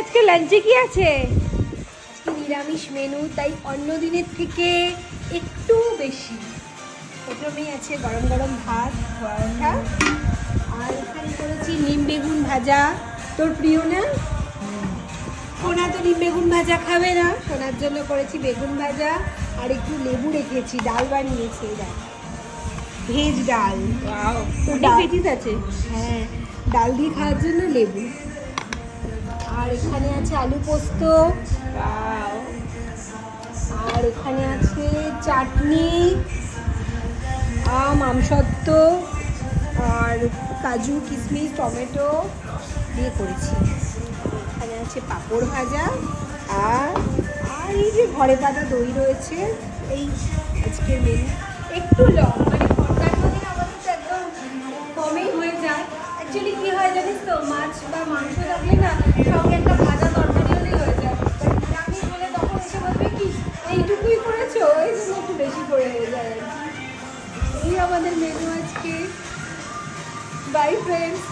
আজকে লাঞ্চে কি আছে? আজকে নিরামিষ মেনু, তাই অন্য দিনের থেকে একটু বেশি। প্রথমেই আছে গরম গরম ভাত, পরোটা, আর এখানে করেছি নিম বেগুন ভাজা। তোর প্রিয় না? সোনা তো নিম বেগুন ভাজা খাবে না, সোনার জন্য করেছি বেগুন ভাজা আর একটু লেবু রেখেছি। ডাল বানিয়েছি, দেখ, ভেজ ডাল। তো ডায়াবেটিস আছে? হ্যাঁ, ডাল দিয়ে খাওয়ার জন্য লেবু। আর এখানে আছে আলু পোস্ত, আর এখানে আছে চাটনি, আমসত্ত্ব, আর কাজু কিশমিশ টমেটো দিয়ে করেছি। এখানে আছে পাঁপড় ভাজা, আর আর এই যে ঘরে পাতা দই রয়েছে। এই আজকের মেনু একটু লং, মানে ঘন্টার মধ্যে আমাদের তো একদম কমেই হয়ে যায়। অ্যাকচুয়ালি কী হয় জানিস তো, মাছ বা মাংস থাকলে না সঙ্গে একটা ভাজা তরকারি হলেই হয়ে যায়। আমি বলে তখন এসে বলবে কি এইটুকুই করেছো, এই জন্য একটু বেশি করে হয়ে যায় আর কি। এই আমাদের মেনু আজকে। By friends.